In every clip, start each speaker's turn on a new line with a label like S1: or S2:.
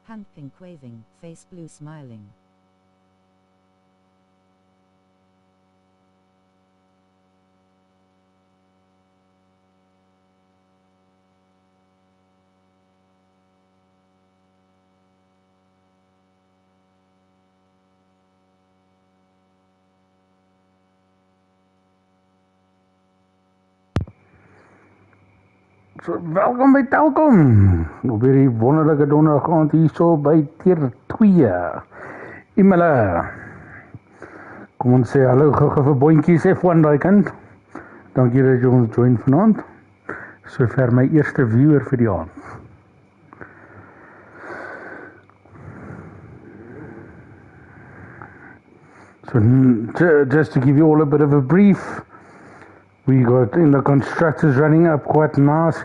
S1: hand pink waving, face blue smiling.
S2: So, welkom by Telkom. Op hierdie wonderlike donderdag aand hier so by Tier 2. Imola. Kom ons sê hallo gou vir Bontjies F1 daai kant. Dankie dat jy ons join vanaand. Sover my eerste viewer vir die aand. So just to give you all a bit of a brief, we got in the constructors running up quite nice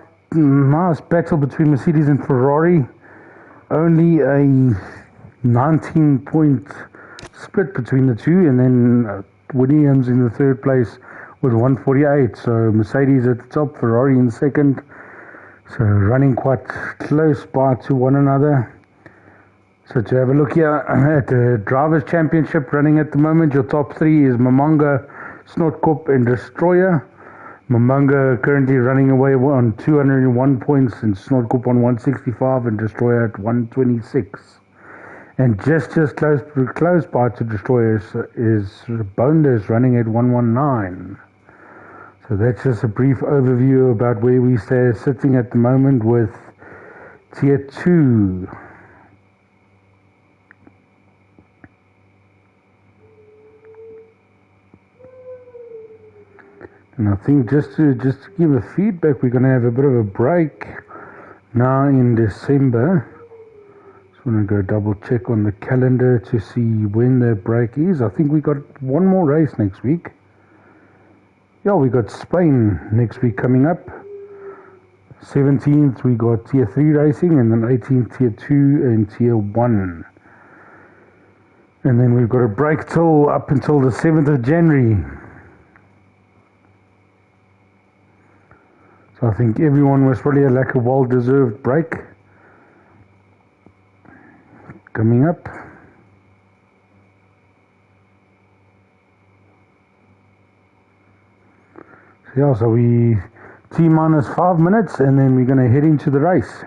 S2: battle between Mercedes and Ferrari. Only a 19-point split between the two, and then Williams in the third place with 148. So Mercedes at the top, Ferrari in second. So running quite close by to one another. So to have a look here at the Drivers' Championship running at the moment, your top three is Mamanga, Snotkop and Destroyer. Mamanga currently running away on 201 points and Snotkop on 165 and Destroyer at 126. And just close by to Destroyer is Bondas running at 119. So that's just a brief overview about where we stay sitting at the moment with Tier 2. And I think just to give a feedback, we're going to have a bit of a break now in December. Just want to go double check on the calendar to see when the break is. I think we got one more race next week. Yeah, we got Spain next week coming up. 17th we got Tier 3 racing, and then 18th Tier 2 and Tier 1. And then we've got a break up until the 7th of January. So I think everyone was probably like a well-deserved break coming up. So yeah, so we T-minus 5 minutes and then we're going to head into the race.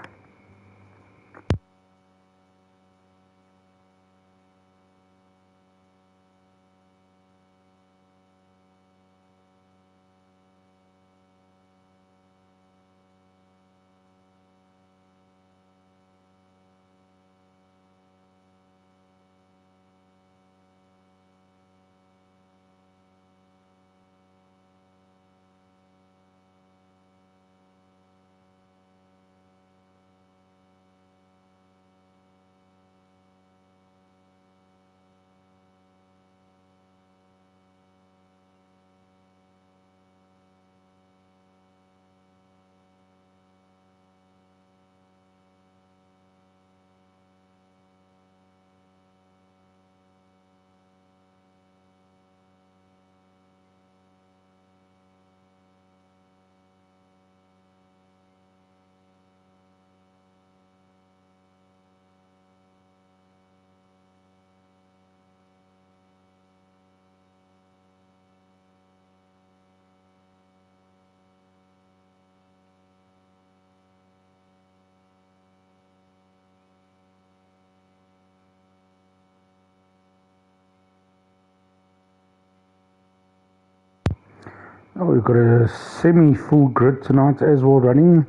S2: Oh, we've got a semi-full grid tonight as well running.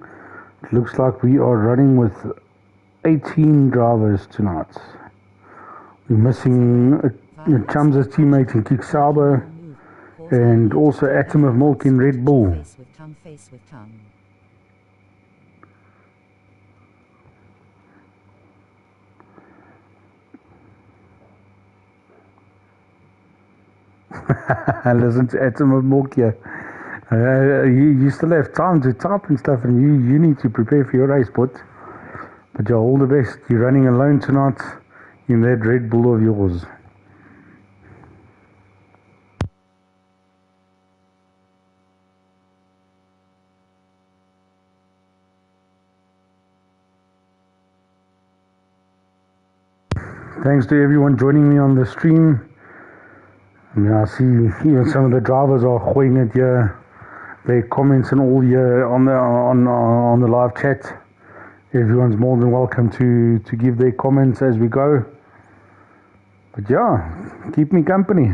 S2: It looks like we are running with 18 drivers tonight. We're missing Chum's teammate in Kick Sauber and also Atom of Milk in Red Bull. Listen to Atom of Milk here. You still have time to type and stuff, and you need to prepare for your race, but you're all the best. You're running alone tonight in that Red Bull of yours. Thanks to everyone joining me on the stream. I mean, I see even some of the drivers are holding it here. Their comments and all here on the live chat. Everyone's more than welcome to give their comments as we go. But yeah, keep me company.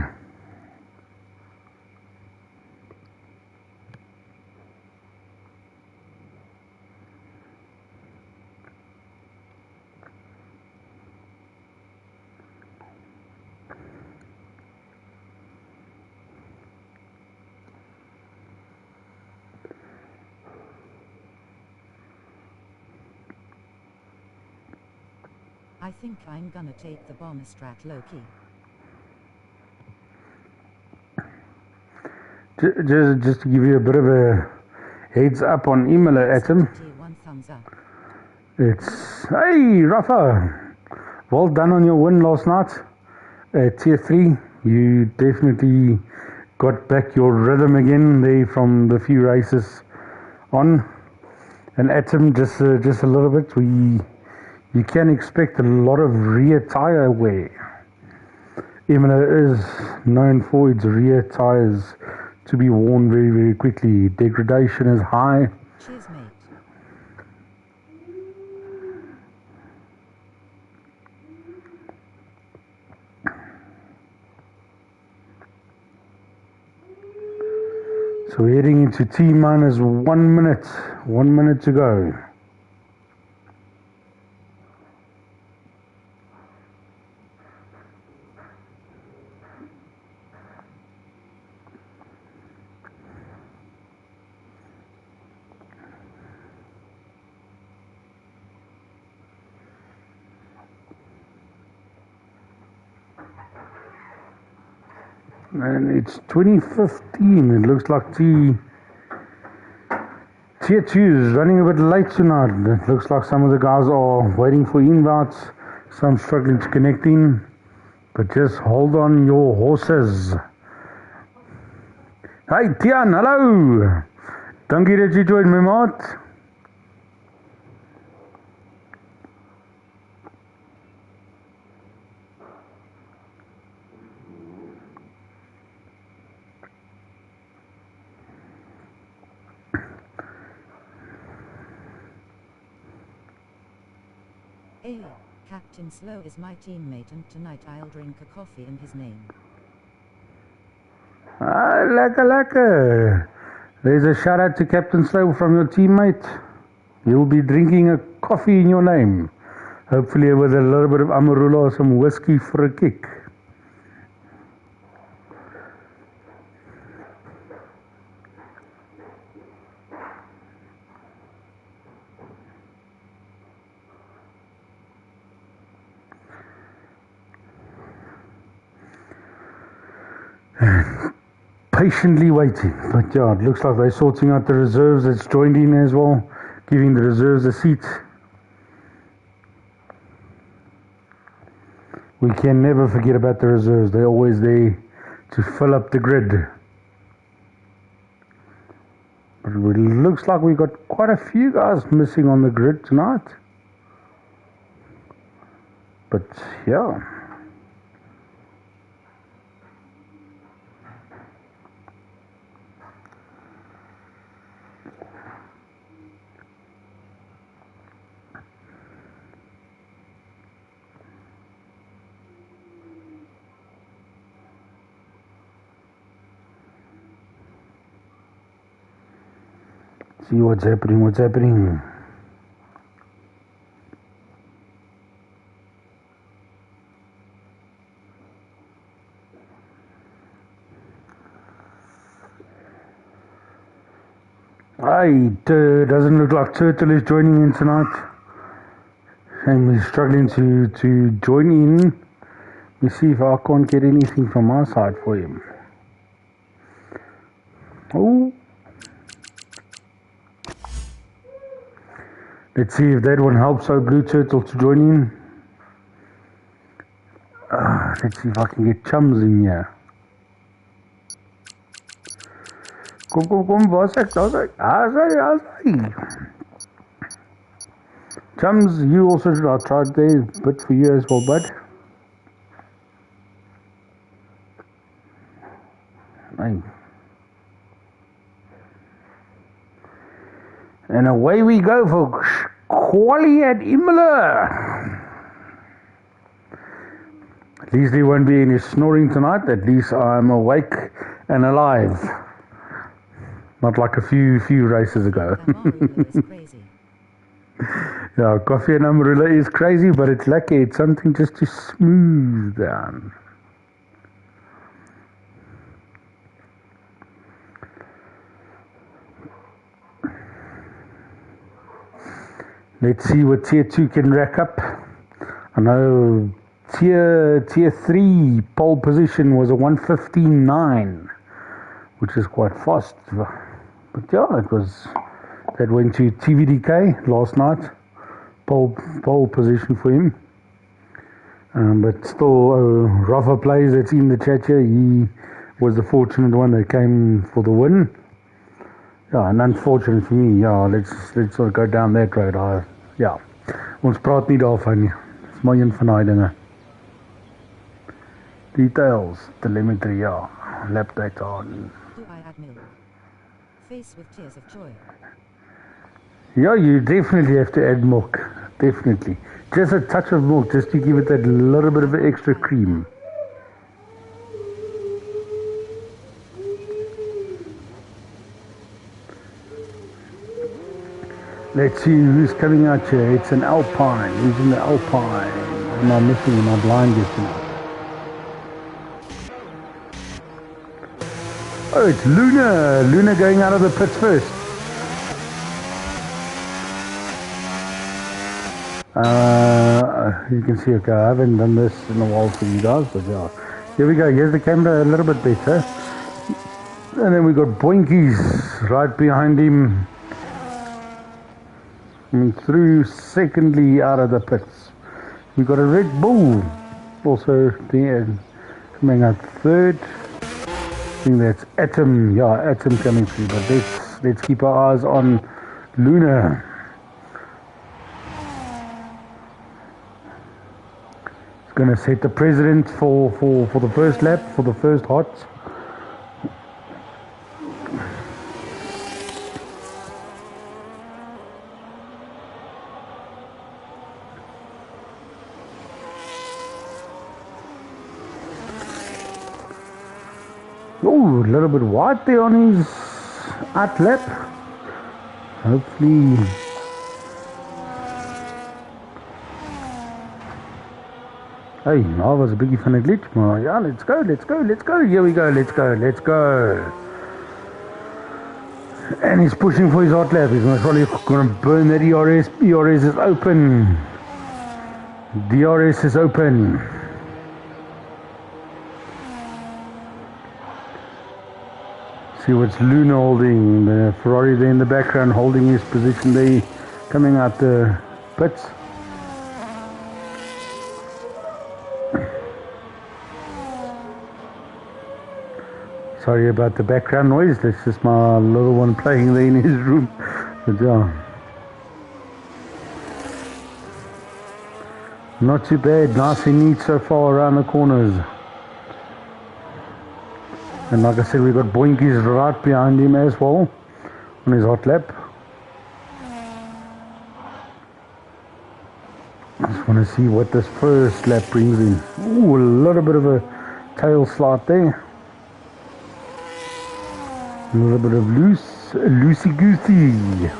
S1: I think I'm gonna take the bomber strat low-key.
S2: Just to give you a bit of a heads up on Imola Atom.
S1: One thumbs up.
S2: It's, hey Rafa, well done on your win last night at Tier 3. You definitely got back your rhythm again there from the few races on. And Atom, just a little bit, you can expect a lot of rear tyre wear. Imola is known for its rear tyres to be worn very, very quickly. Degradation is high.
S1: Cheers, mate.
S2: So we're heading into T minus 1 minute. 1 minute to go. And it's 2015. It looks like Tier 2 is running a bit late tonight. It looks like some of the guys are waiting for invites. Some struggling to connect in. But just hold on your horses. Hey Tian, hallo. Dankie dat jy join my maat.
S1: Hey, Captain Slow is my teammate and tonight I'll drink a coffee in his name.
S2: Ah, lekker. There's a shout out to Captain Slow from your teammate. You'll be drinking a coffee in your name. Hopefully with a little bit of Amarula or some whiskey for a kick. Patiently waiting, but yeah, it looks like they're sorting out the reserves that's joined in as well, giving the reserves a seat. We can never forget about the reserves, they're always there to fill up the grid. But it looks like we got quite a few guys missing on the grid tonight. But yeah. See what's happening. It doesn't look like Turtle is joining in tonight. And he's struggling to join in. Let me see if I can't get anything from my side for him. Oh. Let's see if that one helps our Blue Turtle to join in. Let's see if I can get Chums in here. Kom, waar is ek? Chums, you also should have tried there, but for you as well, bud. Hey. And away we go for quali at Imola. At least there won't be any snoring tonight. At least I'm awake and alive. Not like a few races ago. Yeah, coffee and Amarillo is crazy, but it's lucky. It's something just to smooth down. Let's see what tier 2 can rack up. I know tier 3 pole position was a 1:15.9, which is quite fast. But yeah, that went to TVDK last night. Pole position for him. But still, Rafa Plays that's in the chat here, he was the fortunate one that came for the win. Ja, and unfortunate for me, ja, let's sort of go down that road. Ja, ons praat nie daarvan nie. Dit is maar een van daai dinge. Details, telemetry, ja, lap data on.
S1: Do I add milk? Face with tears of joy.
S2: Yeah, you definitely have to add milk. Definitely. Just a touch of milk, just to give it that little bit of extra cream. Let's see who's coming out here. It's an Alpine. Who's in the Alpine? Am I missing? Am I blind just tonight? Oh, it's Luna. Luna going out of the pits first. You can see, okay, I haven't done this in a while for you guys, but yeah. Here we go. Here's the camera a little bit better. And then we got Boinkies right behind him. Coming through secondly out of the pits. We got a Red Bull also there, coming out third. I think that's Atom. Yeah, Atom coming through. But let's keep our eyes on Luna. It's going to set the precedent for the first lap, for the first hot. Oh, a little bit wide there on his out lap. Hopefully. Hey, I was a biggie van 'n glitch, maar ja, let's go. Here we go, let's go. And he's pushing for his hot lap. He's most probably going to burn that ERS. ERS is open. DRS is open. See what's Luna holding. The Ferrari there in the background holding his position there, coming out the pits. Sorry about the background noise. That's just my little one playing there in his room. But yeah, not too bad. Nice and neat so far around the corners. And like I said, we got Boinkies right behind him as well on his hot lap. I just want to see what this first lap brings in. Ooh, a little bit of a tail slide there. A little bit of loosey-goosey.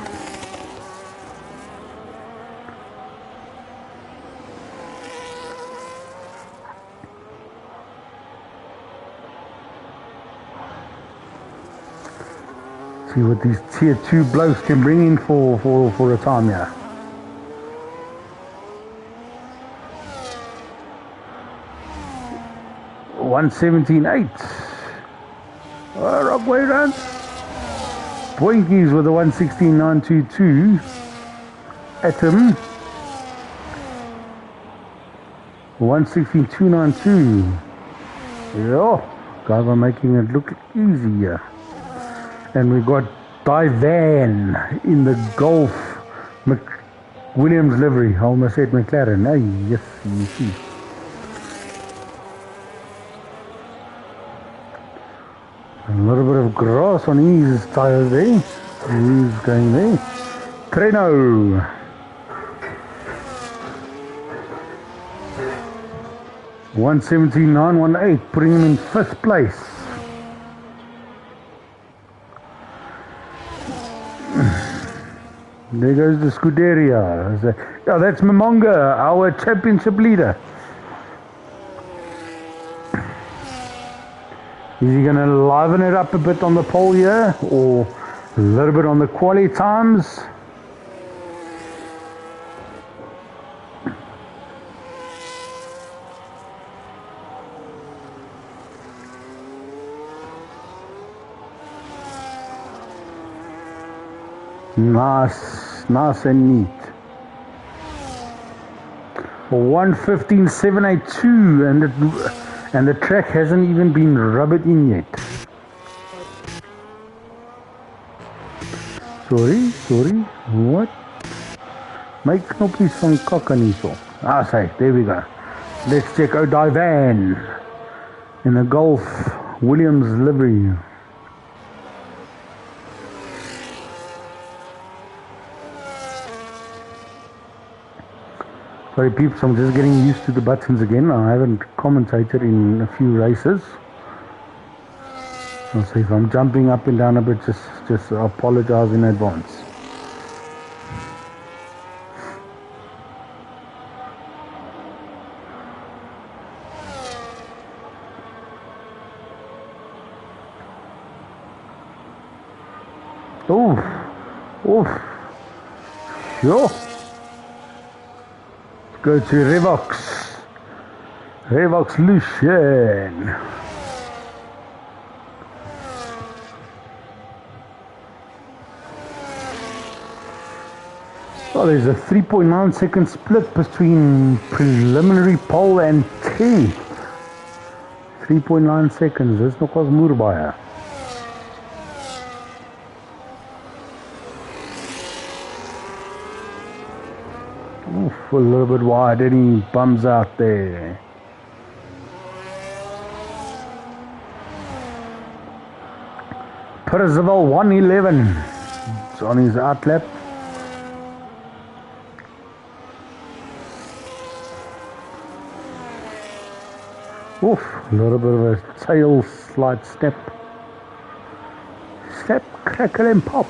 S2: See what these tier 2 blokes can bring in for a time here. $117.8. Rock way round. Boinkies with a 116.922. Atom 116.292. Yeah, guys are making it look easier. And we got Divan in the Golf Williams livery. I almost said McLaren. Hey, yes, you see. A little bit of grass on his tires there. He's going there. Treno. $179.18, putting him in 5th place. There goes the Scuderia. Yeah, that's Momonga, our championship leader. Is he going to liven it up a bit on the pole here, or a little bit on the quali times? Nice and neat. 1:15.782, and the track hasn't even been rubbed in yet. Sorry, what? My knoppies van kakker hierso. Say, there we go. Let's check out Divan in a Golf Williams livery. Sorry peeps, I'm just getting used to the buttons again. I haven't commentated in a few races. So if I'm jumping up and down a bit, just apologize in advance. Oof. Sure. Go to Revox Lucian. Oh, there's a 3.9 second split between preliminary pole and 10th. 3.9 seconds, dis nogals moer baie. Oof, a little bit wide, any bums out there. Percival 111. It's on his outlap. Oof, a little bit of a tail slide step. Step, crackle and pop.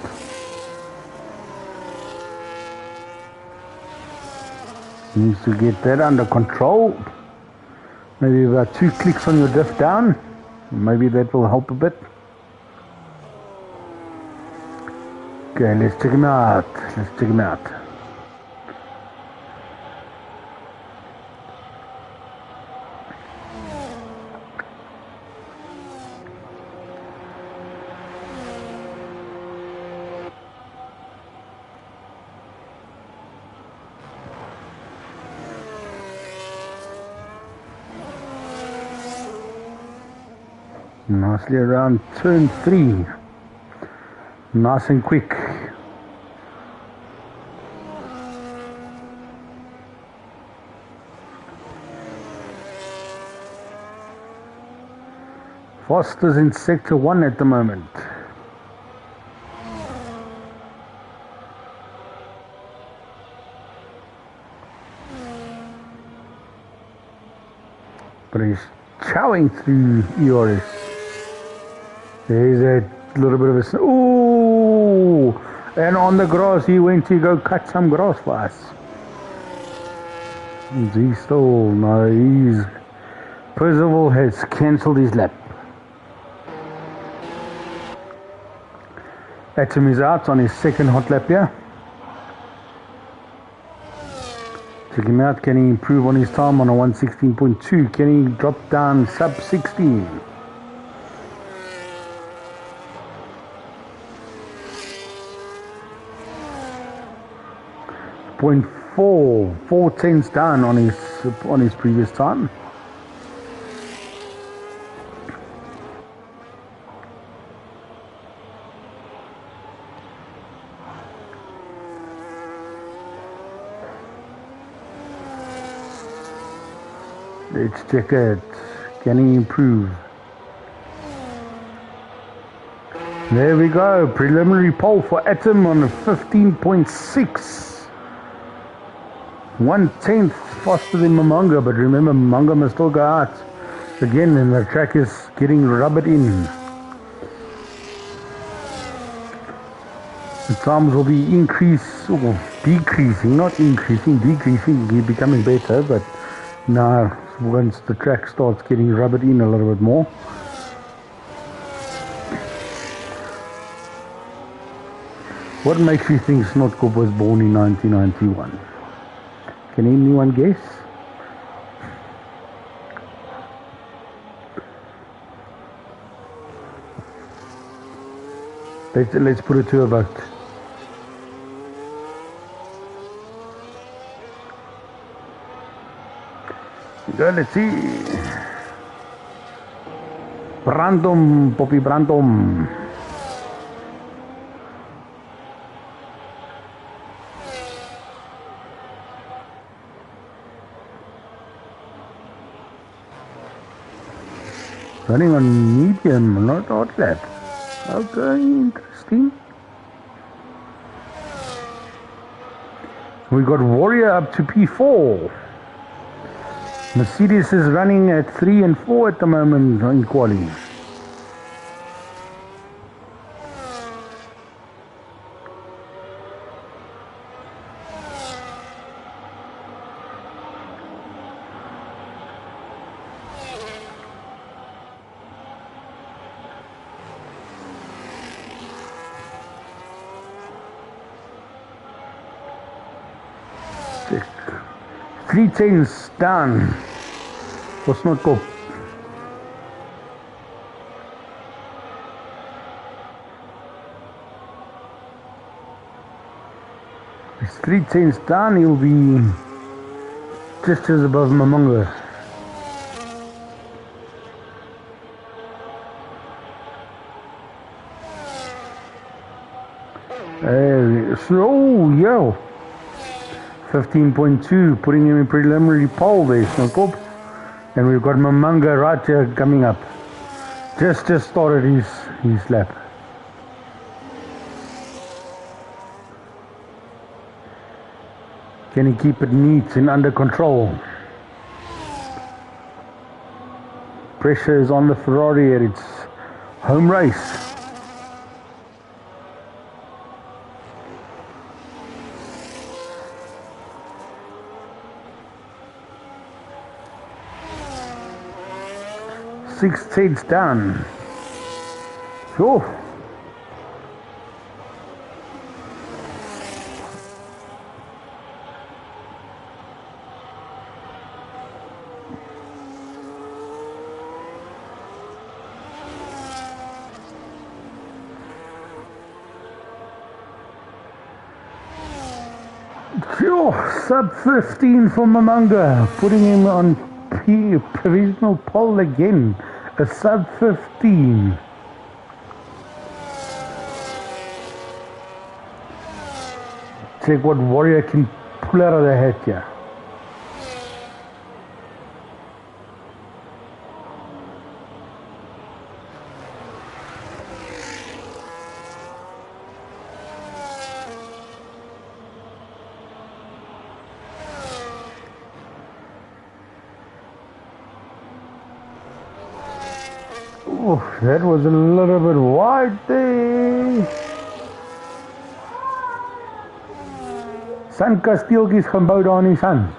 S2: Needs to get that under control. Maybe about 2 clicks on your diff down. Maybe that will help a bit. Okay, let's check him out. Nicely around turn 3. Nice and quick. Foster's in sector 1 at the moment. But he's chowing through ERS. There's a little bit of a... Ooh! And on the grass, he went to go cut some grass for us. He's still... No, he's... Percival has cancelled his lap. Atom is out on his second hot lap here. Check him out. Can he improve on his time on a 1:16.2? Can he drop down sub 16? .4 tenths down on his previous time. Let's check it. Can he improve? There we go. Preliminary pole for Atom on a 15.6. 1/10 faster than Mamanga, but remember Mamanga must still go out again, and the track is getting rubbered in. The times will be decreasing, not increasing, decreasing, becoming better, but now once the track starts getting rubbered in a little bit more. What makes you think Snotkop was born in 1991? Can anyone guess? Let's put it to a vote. Go, let's see. Brandom, Poppy Brandom. Running on medium, not hot lap. Okay, interesting. We got Warrior up to P4. Mercedes is running at 3 and 4 at the moment in quali. Three chains down. Was not go. It's 3 chains down. He'll be just as above Mamanga. So, yo. 15.2, putting him in preliminary pole there, Snowcorp. And we've got Mamanga right here coming up. Just started his lap. Can he keep it neat and under control? Pressure is on the Ferrari at its home race. Six seats down. Sure. Sure. Sub 15 for Mamanga, putting him on provisional pole again. A sub 15. Check what Warrior can pull out of the hat here. Oh, that was a little bit wide there. Sandkasteeltjies gaan bou daar in die sand.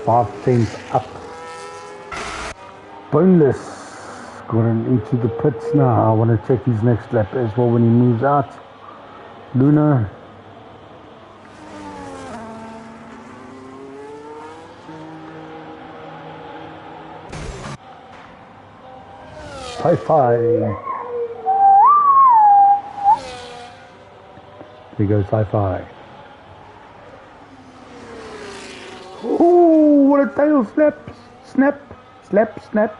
S2: $0.05 up. Boneless going into the pits now. I want to check his next lap as well when he moves out. Luna. High five. There goes high five. Ooh, what a tail snap, snap, Slap, snap.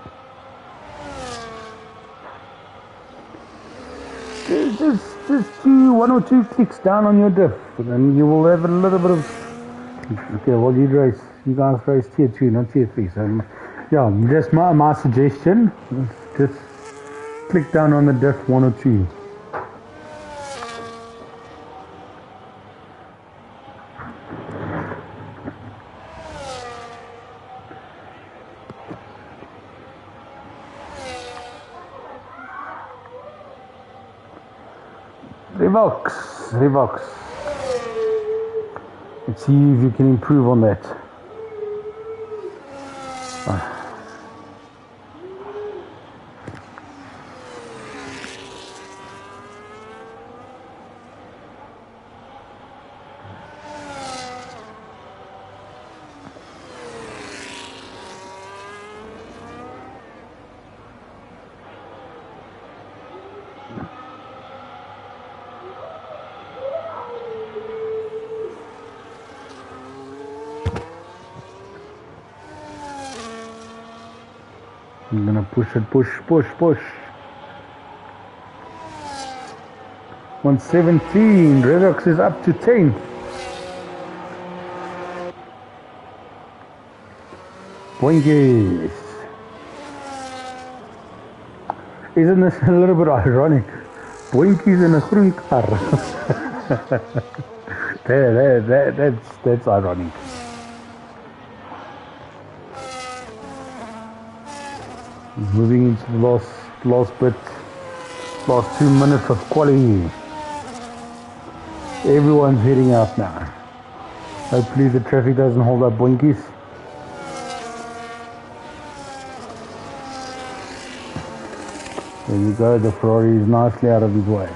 S2: Just do 1 or 2 clicks down on your diff, and you will have a little bit of. Okay, well you guys race tier 2, not tier 3. So yeah, just my suggestion. Just click down on the diff 1 or 2. Revox. Let's see if you can improve on that. I'm gonna push it, push. 117, Redox is up to 10. Boinkies. Isn't this a little bit ironic? Boinkies in a groen car. That's ironic. Moving into the last bit, last 2 minutes of quality. Everyone's heading out now. Hopefully the traffic doesn't hold up, boinkies. There you go, the Ferrari is nicely out of his way.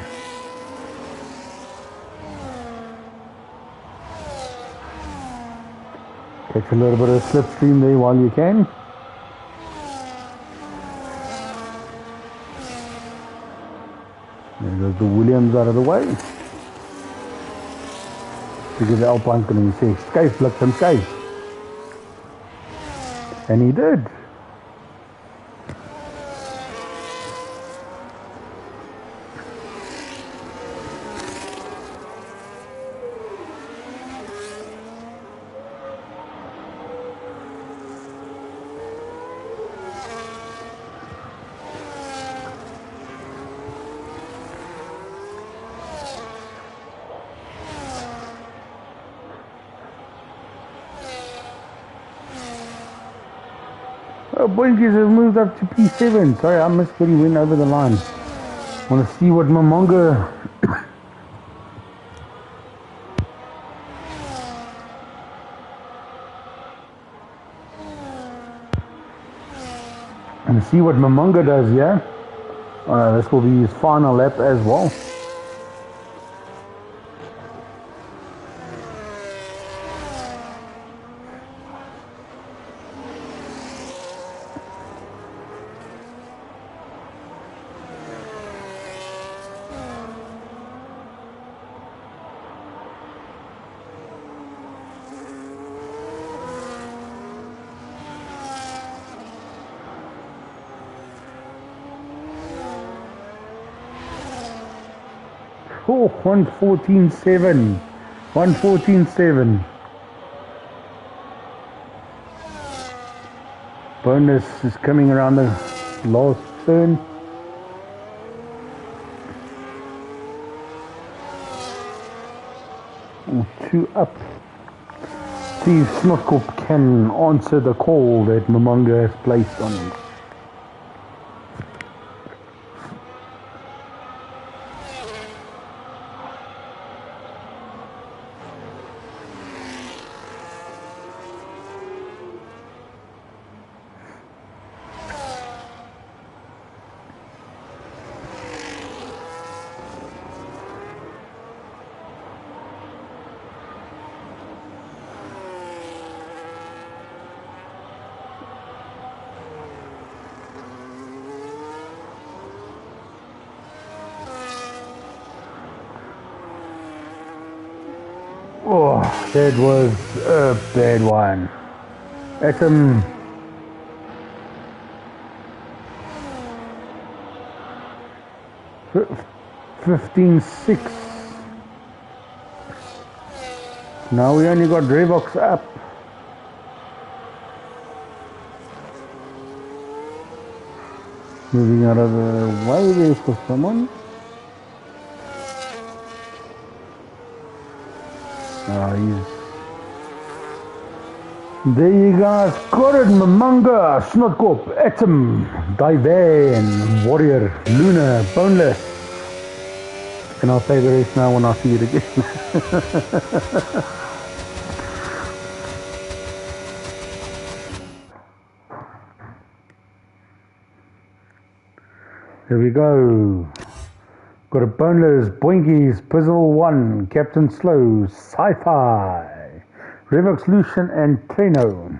S2: Catch a little bit of slipstream there while you can. There goes the Williams out of the way. To give the Alpine and he says, "Skyf, look some skyf." And he did. Oh, Boinkies has moved up to P7. Sorry, I missed when he went over the line. Want to see what Mamonga... and see what Mamonga does here. This will be his final lap as well. Oh, 114.7. 114.7. Bonus is coming around the last turn. Oh, 2 up. See if Snotkop can answer the call that Mamonga has placed on him. Oh, that was a bad one. That's 15.6. Now we only got Revox up. Moving out of the way there for someone. There you guys got it. Mamanga, Snotkop, Atom, Divan, Warrior, Luna, Boneless. And I'll say the rest now when I see it again. There we go. Got a Boneless, Boinkies, Pizzle 1, Captain Slow, Sci-Fi, Revox Lucian, and Treno.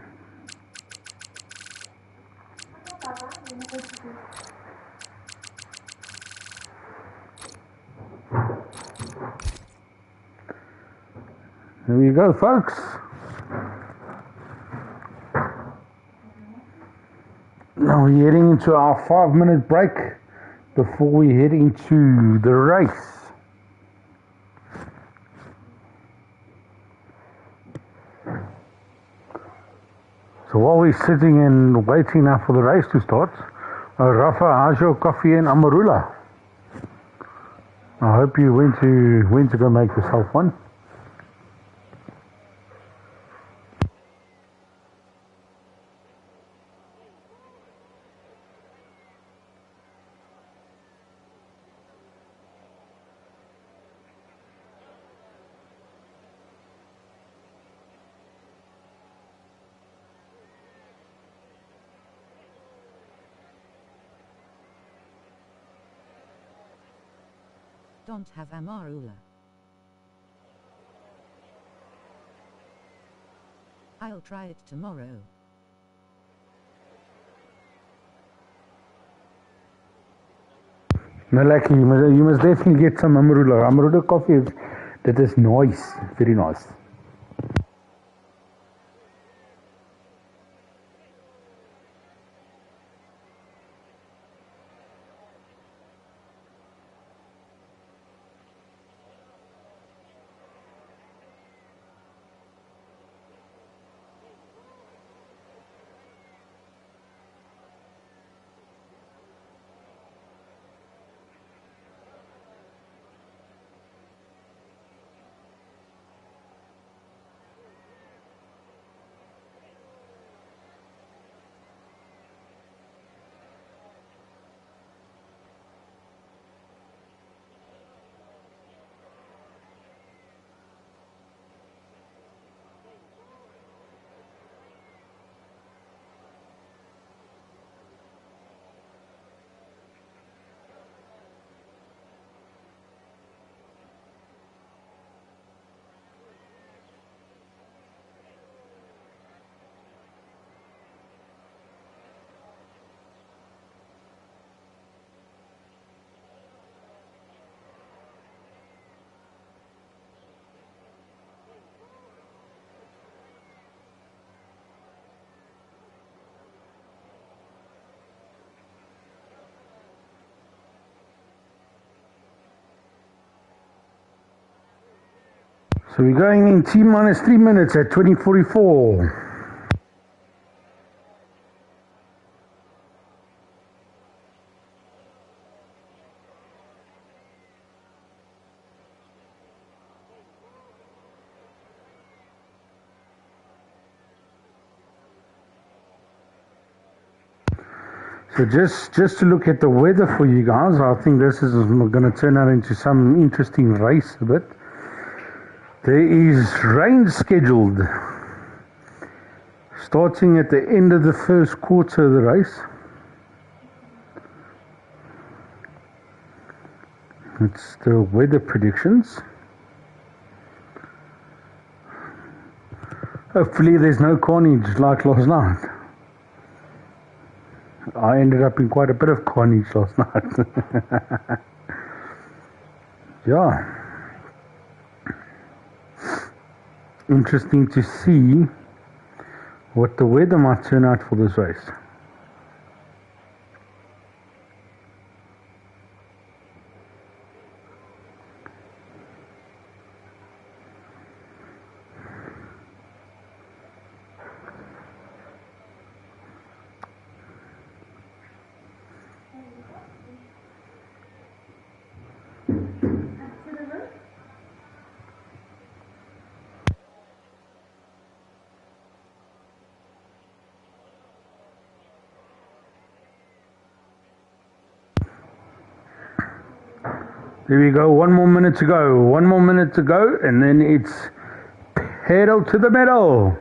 S2: There you go, folks. Now we're heading into our 5-minute break before we head into the race. So while we're sitting and waiting now for the race to start, Rafa, how's your coffee in Amarula? I hope you went to go make yourself one.
S1: Don't have Amarula. I'll try it tomorrow.
S2: No, like you must definitely get some Amarula. Amarula coffee, that is nice, very nice. So we're going in T minus 3 minutes at 20:44. So just to look at the weather for you guys, I think this is going to turn out into some interesting race a bit. There is rain scheduled starting at the end of the first quarter of the race. It's the weather predictions. Hopefully there's no carnage like last night. I ended up in quite a bit of carnage last night. Yeah. Interesting to see what the weather might turn out for this race. There we go, 1 more minute to go, 1 more minute to go, and then it's pedal to the metal.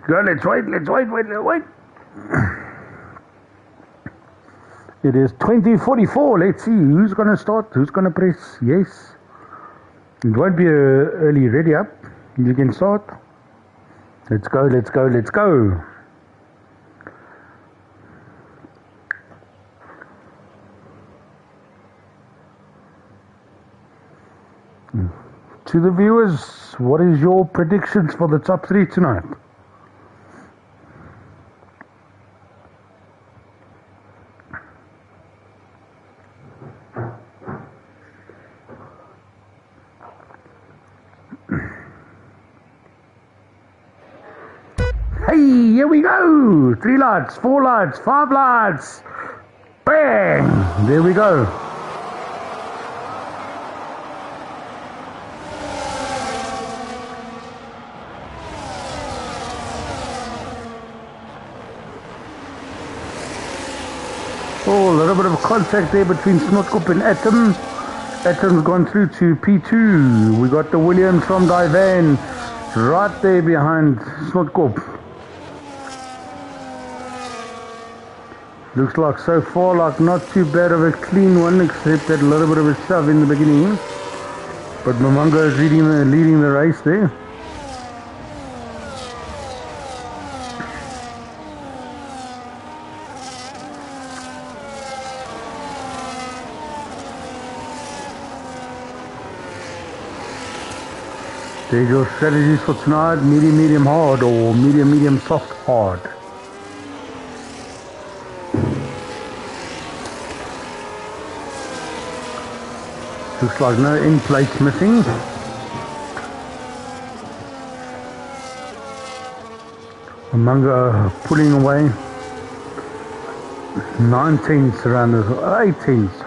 S2: Go, let's wait. It is 20:44. Let's see who's going to start, who's going to press yes. It won't be a early ready up. You can start. Let's go. To the viewers, what is your predictions for the top 3 tonight? Hey, here we go. 3 lights, 4 lights, 5 lights. Bang! There we go. Oh, a little bit of contact there between Snotkop and Atom. Atom's gone through to P2. We got the Williams from Divan right there behind Snotkop. Looks like so far like not too bad of a clean one, except that little bit of a shove in the beginning. But Momongo is leading the race there. There's your strategies for tonight: medium hard, or medium soft hard. Looks like no end plates missing. Momongo pulling away. 9 tenths around the 8 tenths.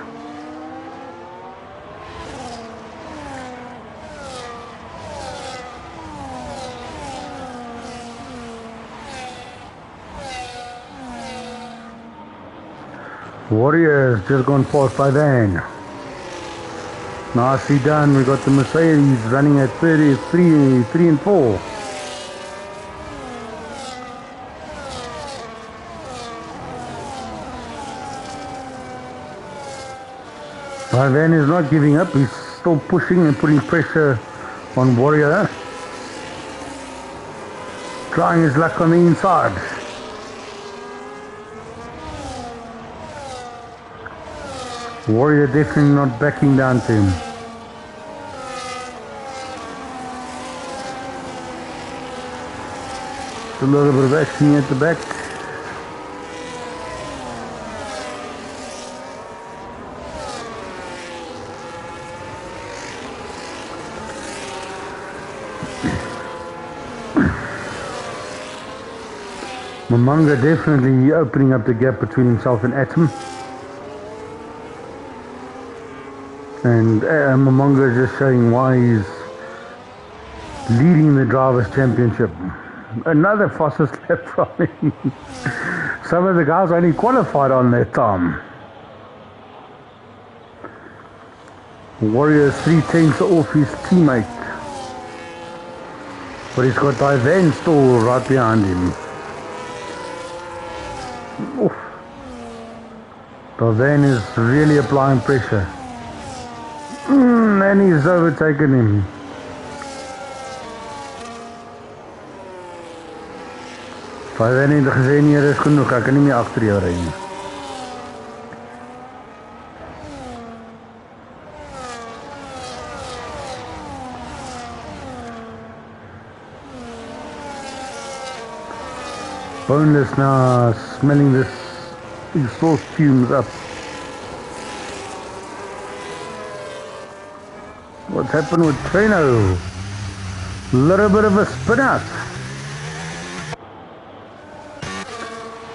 S2: Warriors just gone past by van. Nicely done. We got the Mercedes running at 3 and 4. Van is not giving up. He's still pushing and putting pressure on Warrior. Trying his luck on the inside. Warrior definitely not backing down to him. A little bit of action at the back. Momongo definitely opening up the gap between himself and Atom. And Momongo just showing why he's leading the Drivers' Championship. Another fastest lap from him. Some of the guys only qualified on their time. Warrior's 3 tenths off his teammate. But he's got Divan still right behind him. Oof. Divan is really applying pressure. And he's overtaken him. Divan het gesê nie, is genoeg, ek kan nie meer agter jou ry nie. Boneless now smelling this exhaust fumes up. What's happened with Treno? Little bit of a spin out.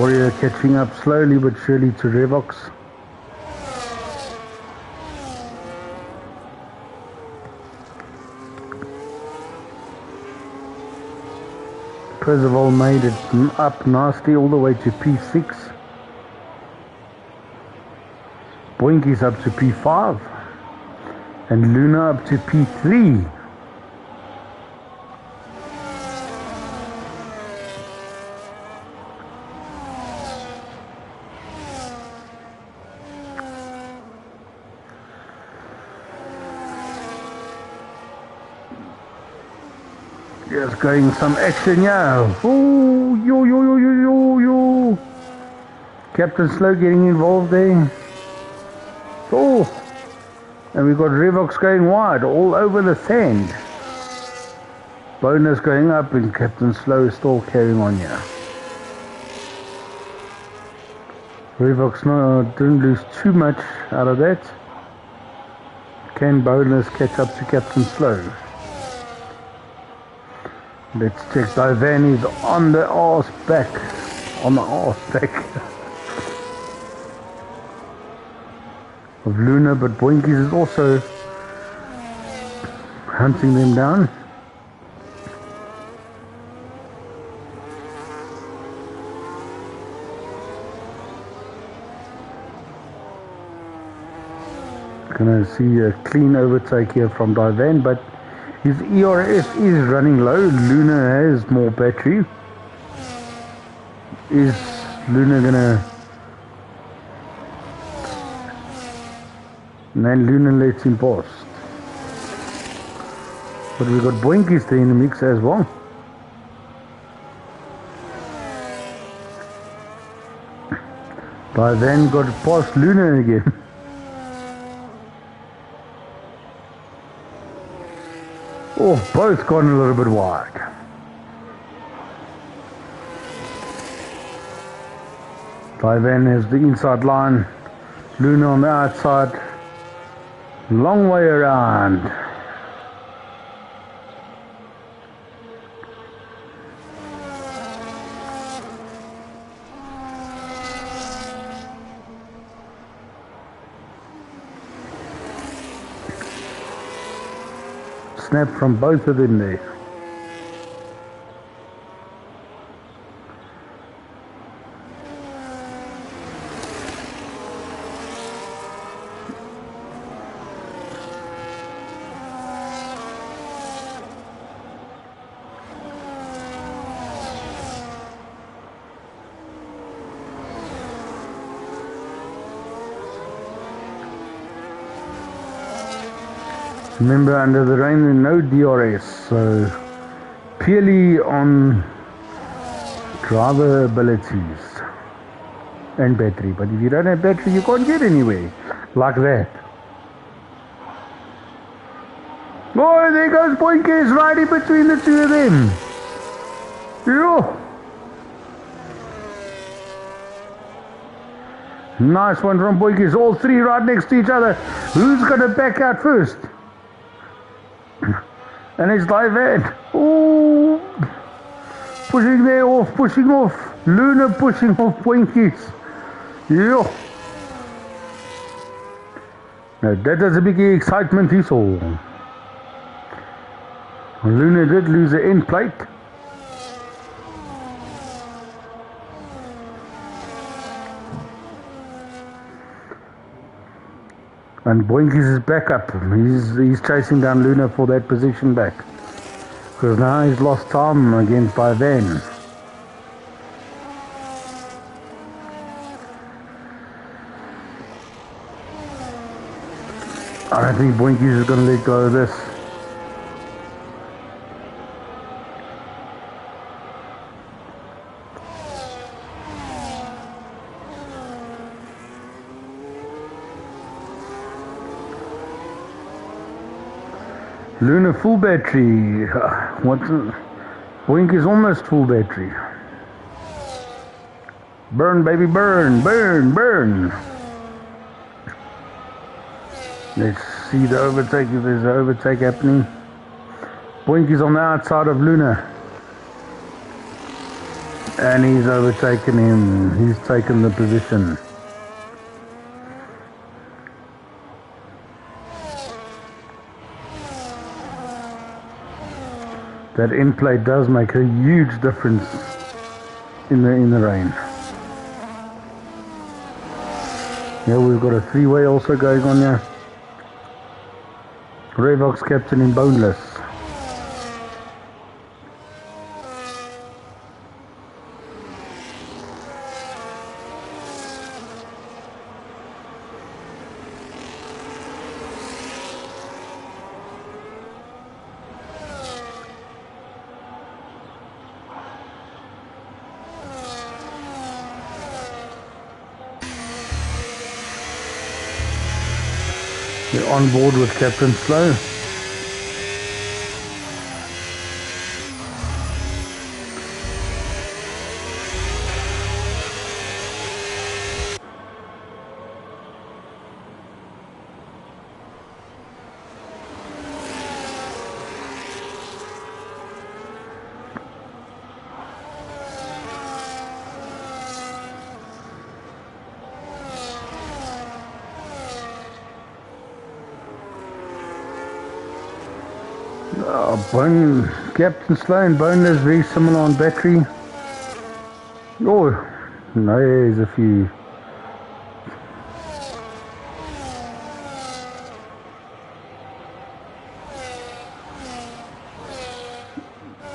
S2: Warrior catching up slowly but surely to Revox. Percival made it up nicely all the way to P6. Boinky's up to P5. And Luna up to P3. Just going some action now. Oh, yo. Captain Slow getting involved there. Oh, and we got Revox going wide all over the sand. Bonus going up and Captain Slow is still carrying on here. Revox didn't lose too much out of that. Can Bonus catch up to Captain Slow? Let's check. Divan is on the arse back. On the arse back of Luna, but Boinkies is also hunting them down. Gonna see a clean overtake here from Divan, but his ERS is running low. Luna has more battery. Is Luna gonna... And Luna lets him pass. But we got Boinkies there in the mix as well. By then got past Luna again. Oh, both gone a little bit wide. Divan has the inside line. Luna on the outside. Long way around. Snap from both of them there. Remember, under the rain there no DRS, so purely on driver abilities and battery. But if you don't have battery, you can't get anywhere like that. Oh, there goes Boinkies right in between the two of them. Yo. Nice one from Boinkies. All three right next to each other. Who's going to back out first? And it's Divan. Ooh. Pushing there off, pushing off. Luna pushing off Boinkies. Yeah. Now that is a big excitement he saw. Luna did lose the end plate. And Boinkies is back up. He's chasing down Luna for that position back. Because now he's lost time against Divan. I don't think Boinkies is going to let go of this. Luna full battery. What? Boink is almost full battery. Burn, baby, burn, burn, burn. Let's see the overtake, if there's an overtake happening. Boink is on the outside of Luna. And he's overtaken him. He's taken the position. That end plate does make a huge difference in the rain. Yeah, we've got a three-way also going on here. Revox captain in boneless. We're on board with Captain Slow. Captain Slow and Boneless very similar on battery. Oh, no, there's a few.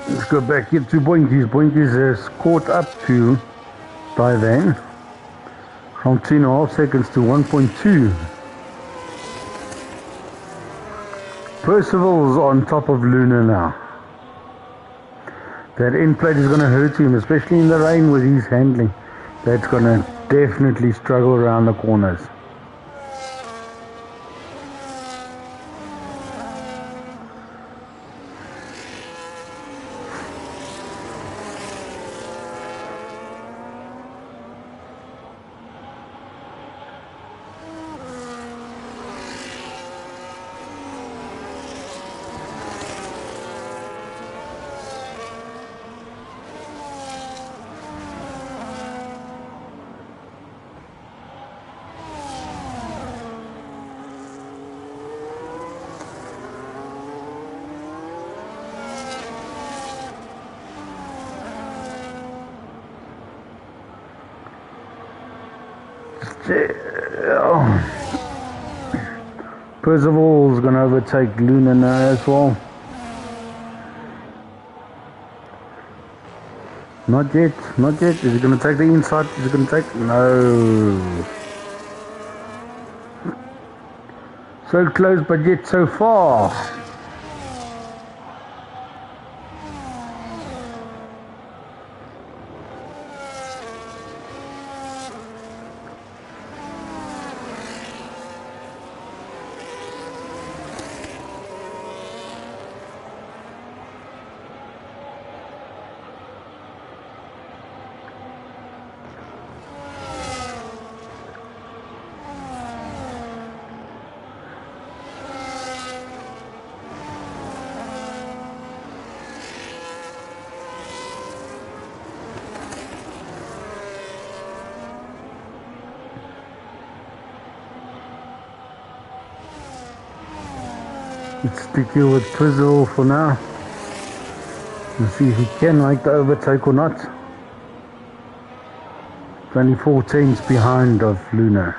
S2: Let's go back here to Boinkies. Boinkies has caught up to Divan from 2.5 seconds to 1.2. Percival's on top of Luna now. That end plate is going to hurt him, especially in the rain with his handling. That's going to definitely struggle around the corners. Percival's going to overtake Luna now as well. Not yet, not yet. Is he going to take the inside? Is he going to take? No. So close, but yet so far. Let's stick here with Prizzle for now and see if he can make the overtake or not. 24 tenths behind of Luna.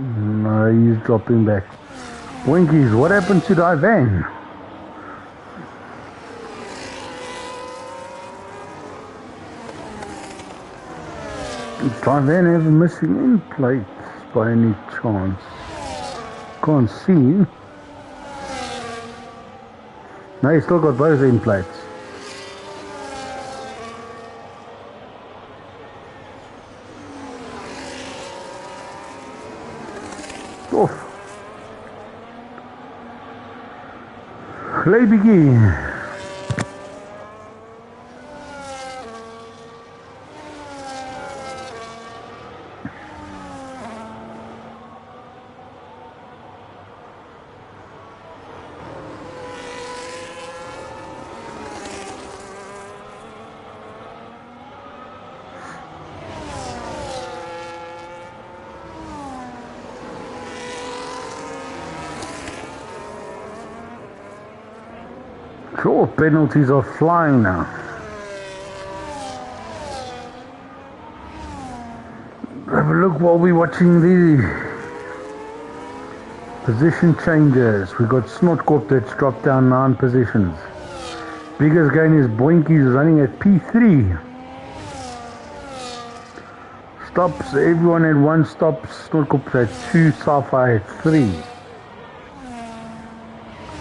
S2: No, he's dropping back. Winkies, what happened to Divan? Does Divan have a missing end plate by any chance? Can't see. No, he's still got both end plates. Off. Lady Biggie. Sure, penalties are flying now. Have a look while we're watching the position changes. We've got Snotkop that's dropped down 9 positions. Biggest gain is Boinkies running at P3. Stops, everyone at 1 stop. Snotkop at 2, Safa at 3.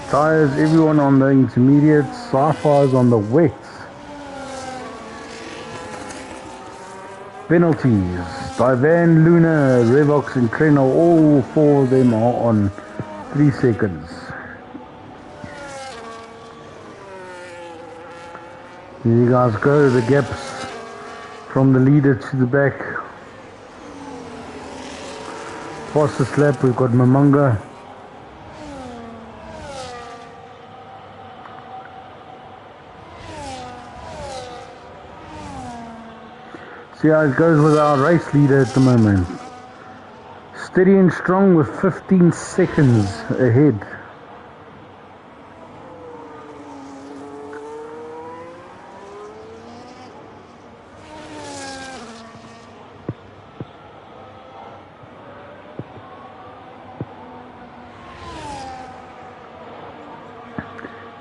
S2: Tires, everyone on the intermediates. Safa's on the wets. Penalties. Divan, Luna, Revox and Treno, all 4 of them are on 3 seconds. Here you guys go, the gaps from the leader to the back. Fastest lap, we've got Mamanga. See how it goes with our race leader at the moment. Steady and strong with 15 seconds ahead.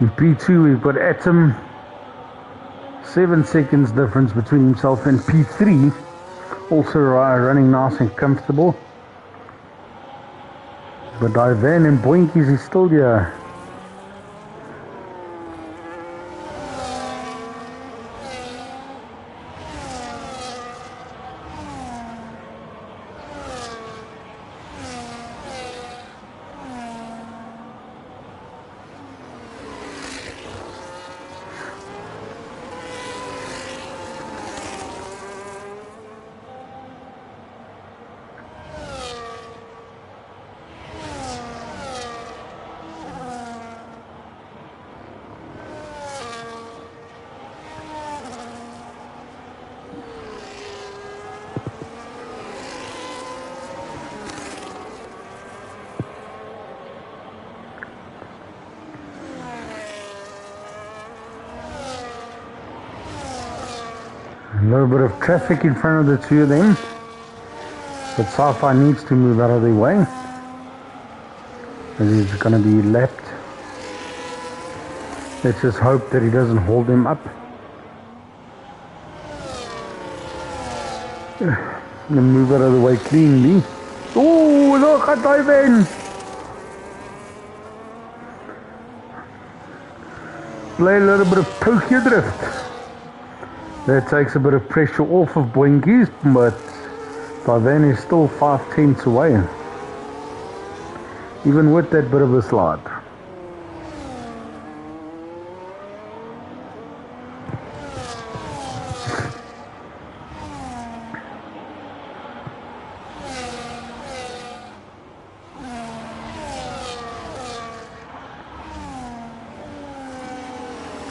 S2: In P2 we've got Atom. 7 seconds difference between himself and P3, also running nice and comfortable. But Ivan and Boinkies is still here. A little bit of traffic in front of the 2 of them, but Safa needs to move out of their way as he's going to be lapped. Let's just hope that he doesn't hold them up. And move out of the way cleanly. Oh, look at Ivan! Play a little bit of Tokyo Drift. That takes a bit of pressure off of Boinkies, but Ivan is still 5/10 away. Even with that bit of a slide.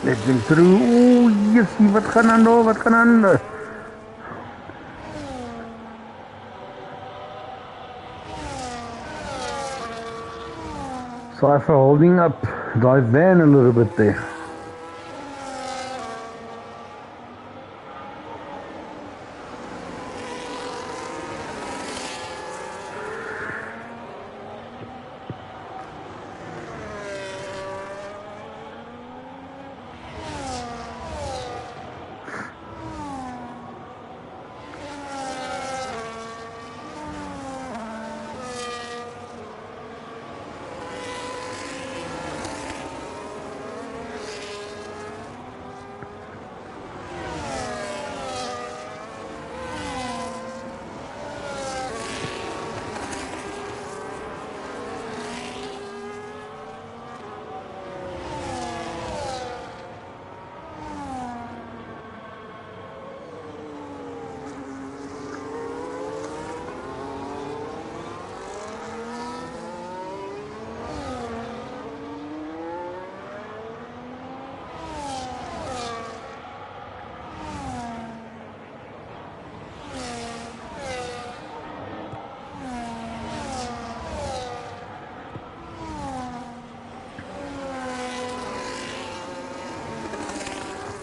S2: Let them through. Oh, yes, wat gaan aan nou, wat gaan aan? Cypher holding up Divan a little bit there.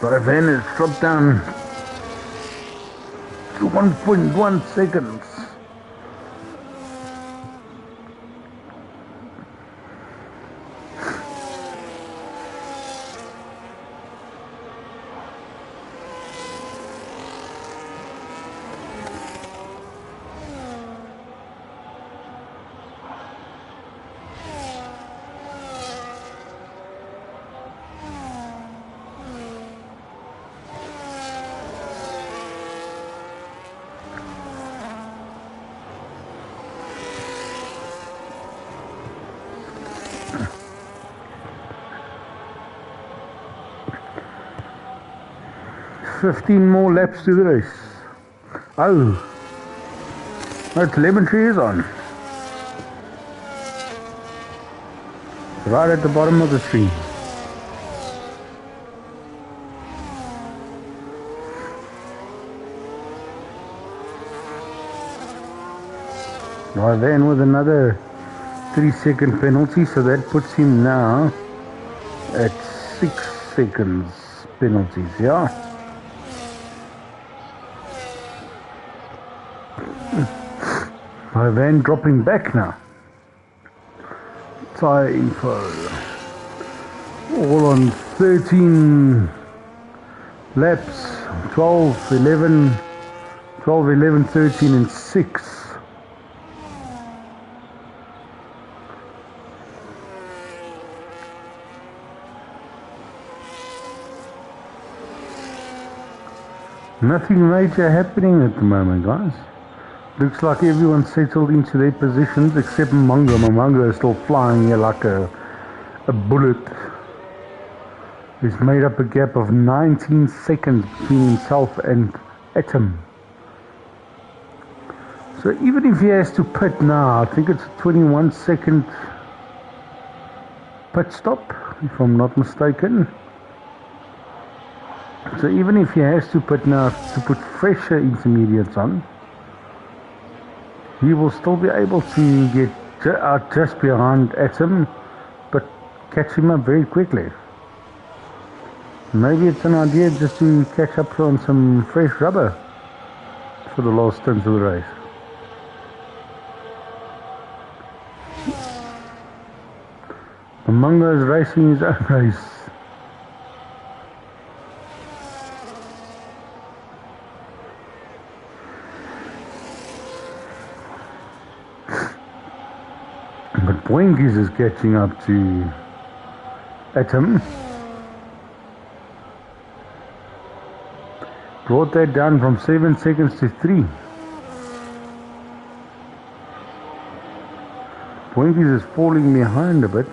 S2: Van has dropped down to 1.1 seconds. "15 more laps to the race." Oh, no, telemetry is on. Right at the bottom of the screen. Van with another 3-second penalty, so that puts him now at 6 seconds penalties, yeah. Van dropping back now. Tyre info. All on 13 laps. 12, 11, 13 and 6. Nothing major happening at the moment, guys. Looks like everyone's settled into their positions except Mungo. Mungo is still flying here like a bullet. He's made up a gap of 19 seconds between himself and Atom. So even if he has to pit now, I think it's a 21-second pit stop, if I'm not mistaken. So even if he has to pit now to put fresher intermediates on, he will still be able to get out just behind Atom, but catch him up very quickly. Maybe it's an idea just to catch up on some fresh rubber for the last stint of the race. Mungo is racing his own race. But Boinkies is catching up to Atom. Brought that down from 7 seconds to 3. Boinkies is falling behind a bit.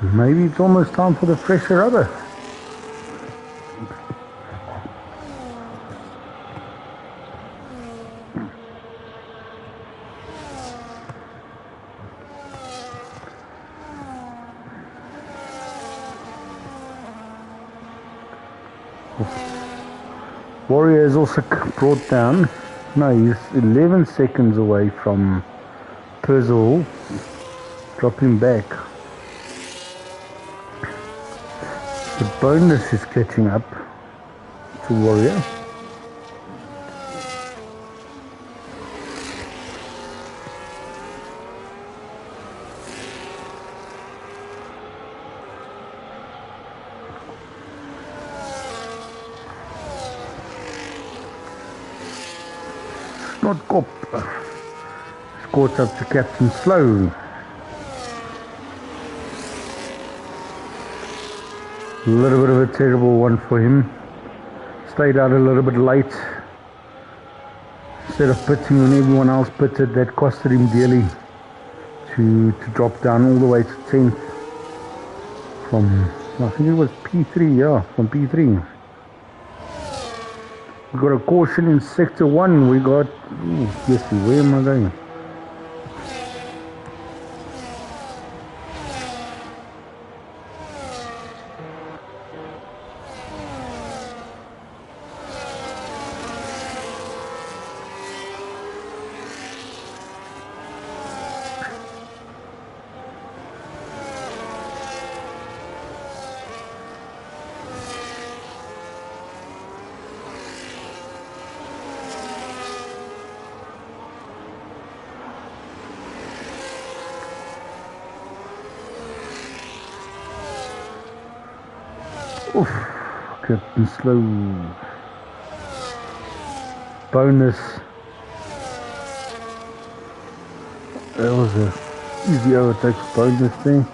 S2: Maybe it's almost time for the fresher rubber. Warrior is also brought down. No, he's 11 seconds away from Percival. Dropping back. The bonus is catching up to Warrior. Not Cop. Caught up to Captain Slow. A little bit of a terrible one for him. Stayed out a little bit late. Instead of pitting when everyone else pitted, that costed him dearly to drop down all the way to 10th. From, I think it was P3, yeah, from P3. We got a caution in sector 1. We got, yes, where am I going? Oof, Captain Slow. Bonus. That was a easy overtake for bonus thing.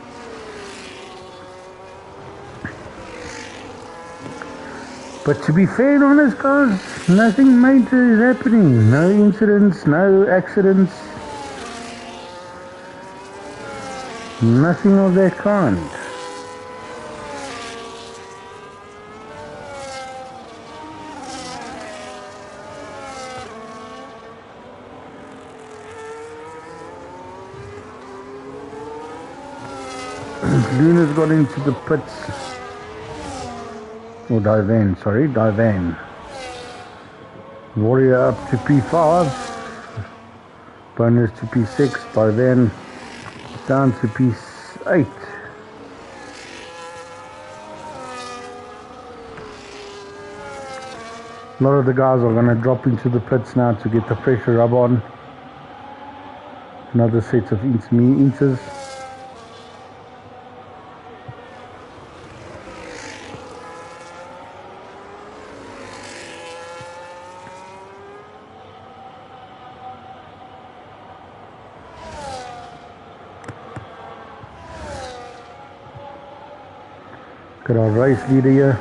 S2: But to be fair and honest, guys, nothing major is happening. No incidents, no accidents. Nothing of that kind. Luna's got into the pits. Or Divan, sorry, Divan. Warrior up to P5. Bonus to P6. Divan down to P8. A lot of the guys are going to drop into the pits now to get the pressure rub on. Another set of inches. Got our race leader here.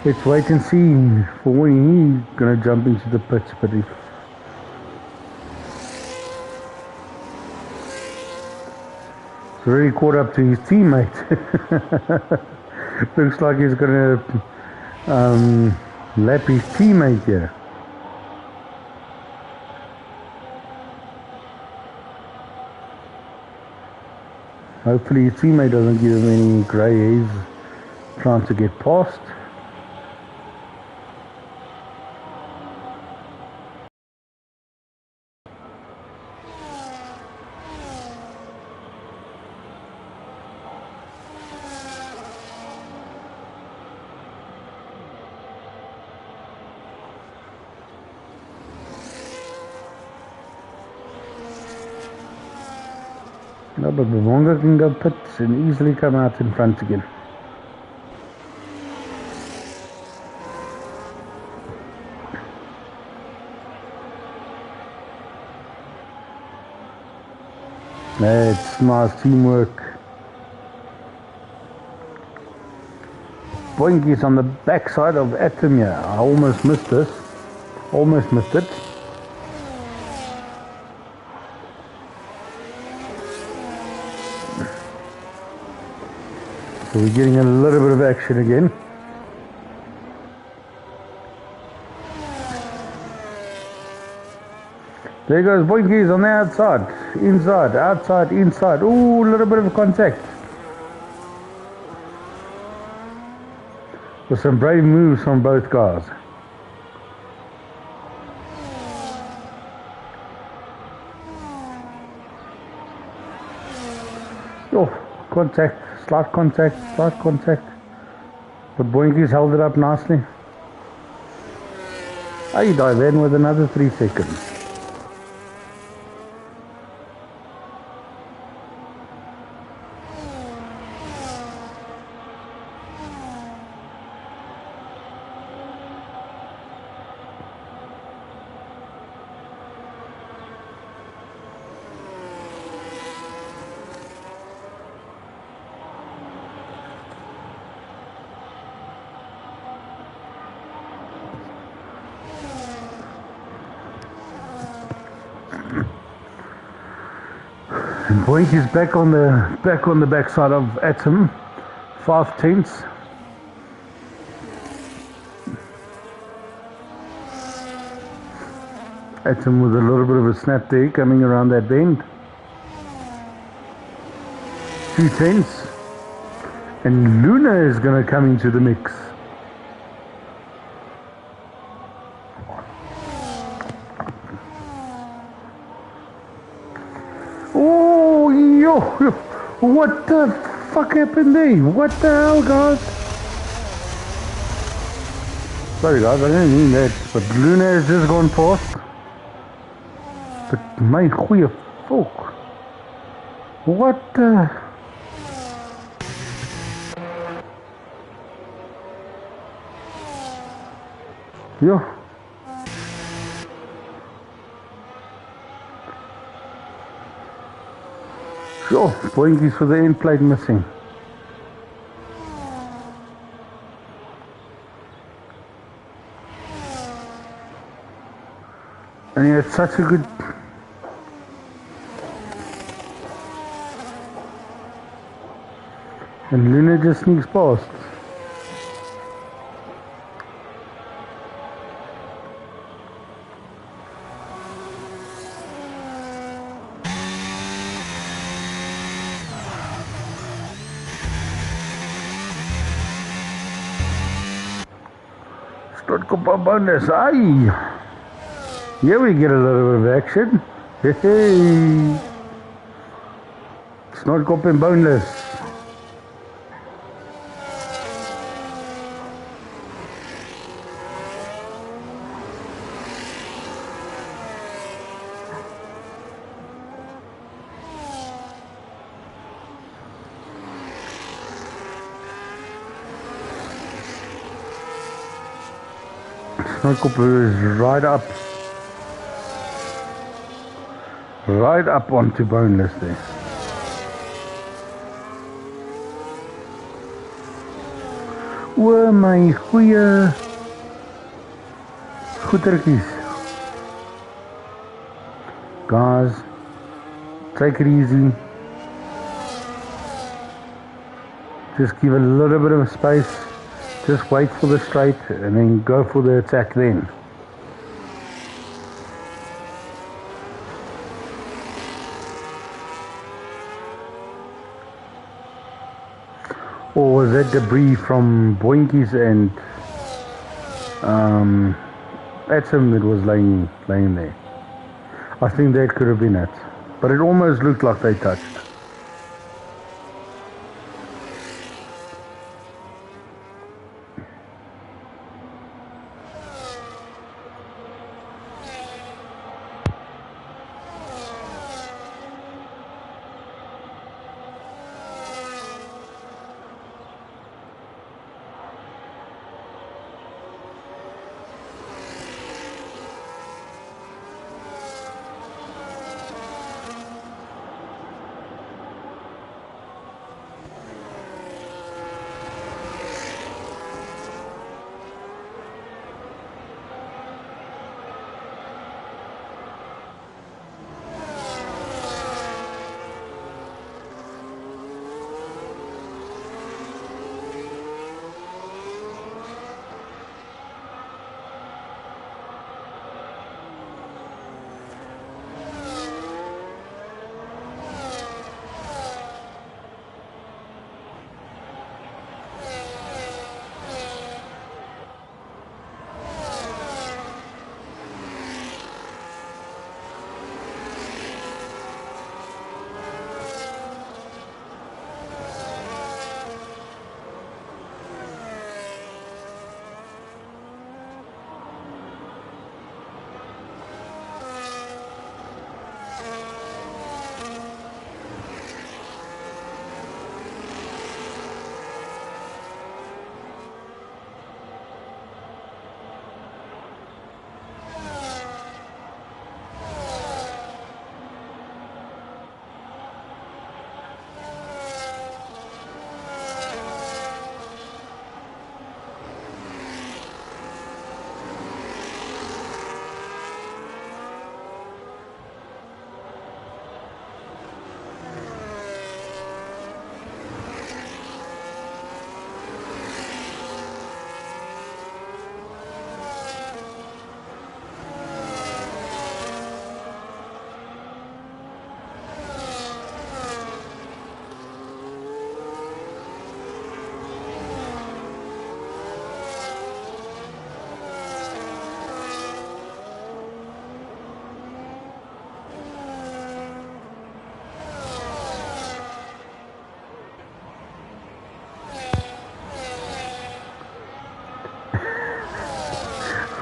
S2: Let's wait and see for when he's gonna jump into the pits, but if he's already caught up to his teammate. Looks like he's gonna lap his teammate here. Hopefully his teammate doesn't give him any grey hairs trying to get past. No, but Bavonga can go pits and easily come out in front again. That's nice teamwork. Boinkies on the backside of Atom here. I almost missed this. Almost missed it. So we're getting a little bit of action again. There goes Boinkies on the outside, inside, outside, inside. Ooh, a little bit of contact. With some brave moves from both guys. Oh, contact. Slight contact, but Boinkies held it up nicely. I dive in with another 3 seconds. And Boink is back on the backside of Atom, 5/10. Atom with a little bit of a snap there coming around that bend. 2/10. And Luna is going to come into the mix. Oh, yo, what the fuck happened there? What the hell, guys? Sorry, guys, I didn't mean that. But Luna has just gone past. But my goeie volk. What the... Yeah. Sure, Boinkies for the end plate missing. And he had such a good... And Luna just sneaks past. Stuttgart bonus, aye! Here we get a little bit of action. Hey! Stuttgart boneless. Stuttgart is right up onto boneless there. O my goeie goetertjies. Guys, take it easy. Just give a little bit of space. Just wait for the straight and then go for the attack then. Or was that debris from Boinkies and Atom that was laying there? I think that could have been it. But it almost looked like they touched.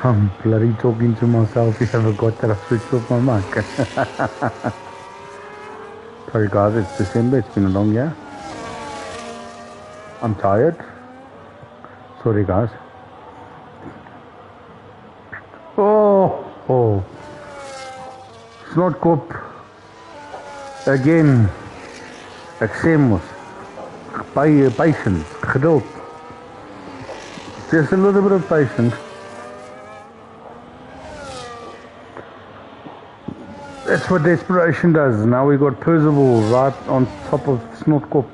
S2: I'm bloody talking to myself. You haven't got that I switched off my mic. Sorry guys, it's December. It's been a long year. I'm tired. Sorry guys. Snotkop again. Ek sê mos, patience, geduld. Just a little bit of patience. That's what desperation does. Now we got Percival right on top of Snotkop.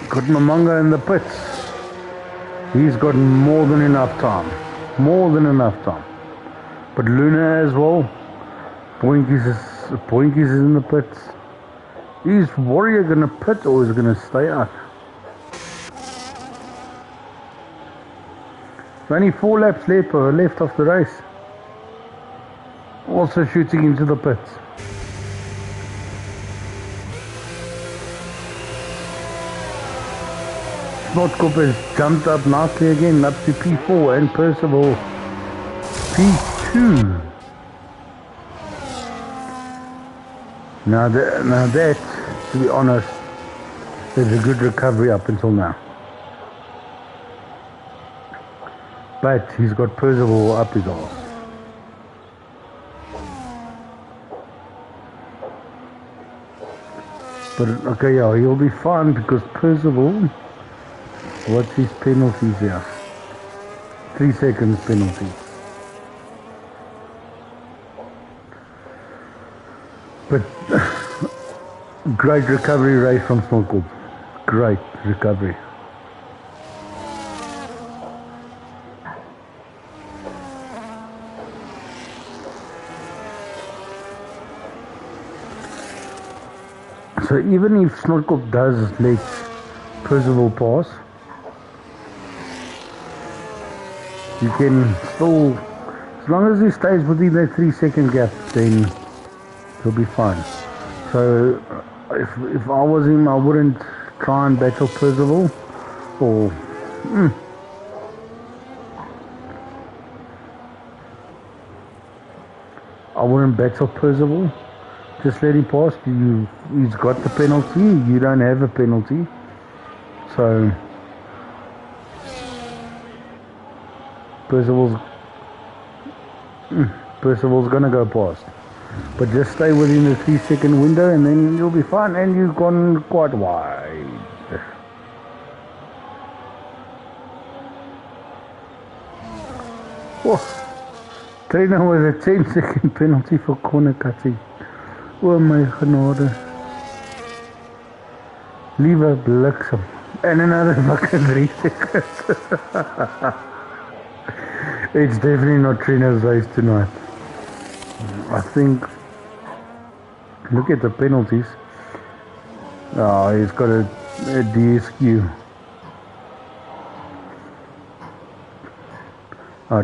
S2: Got Mamanga in the pits. He's got more than enough time. More than enough time. But Luna as well. Boinkies is in the pits. Is Warrior gonna pit or is he gonna stay out? Only 4 laps left of the race. Also shooting into the pits. Snotkop has jumped up nicely again, up to P4, and Percival P2. Now that, to be honest, is a good recovery up until now. But he's got Percival up his arse. But okay, yeah, he'll be fine because Percival. What's his penalties here? 3 seconds penalty. But great recovery race from Snotkop. Great recovery. So even if Snotkop does let Percival pass, you can still, as long as he stays within that 3 second gap, then he'll be fine. So if I was him, I wouldn't try and battle Percival, or I wouldn't battle Percival. Just let him pass. He's got the penalty. You don't have a penalty, so Percival's gonna go past. But just stay within the 3 second window and then you'll be fine, and you've gone quite wide. Oh, trainer with a 10-second penalty for corner cutting. Oh my genade. Liewe bliksem. And another fucking 3 seconds. It's definitely not Trina's race tonight. I think, look at the penalties. Oh, he's got a DSQ.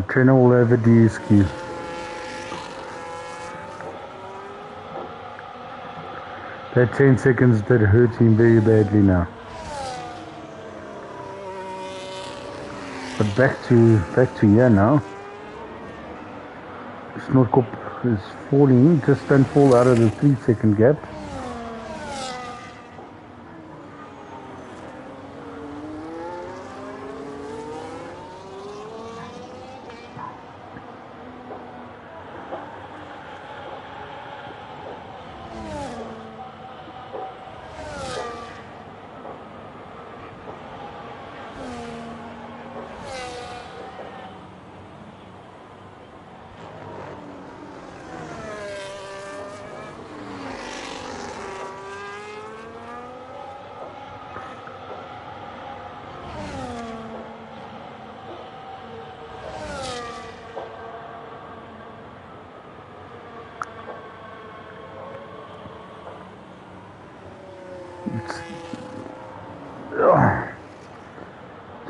S2: Trina will have a DSQ. That 10 seconds did hurt him very badly now. But back to here now. Snotkop is falling. Just don't fall out of the 3 second gap.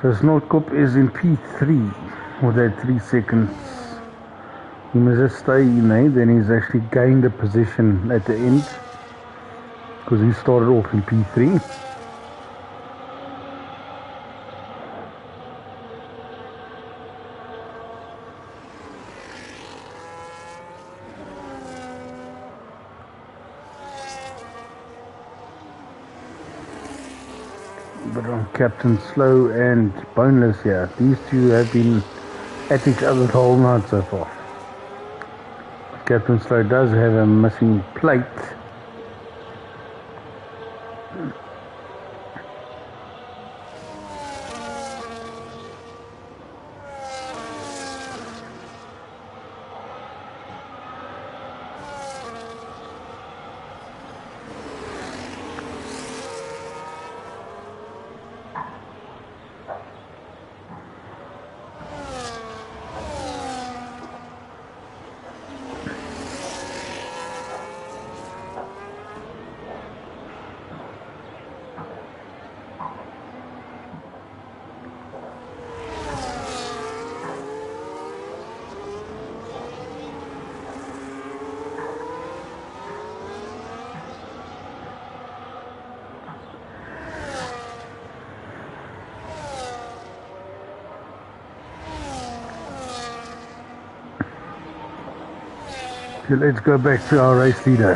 S2: So Snotkop is in P3 with that 3 seconds. He must just stay in there, then he's actually gained a position at the end because he started off in P3. But on Captain Slow and Boneless here, these two have been at each other the whole night so far. Captain Slow does have a missing plate. So let's go back to our race leader.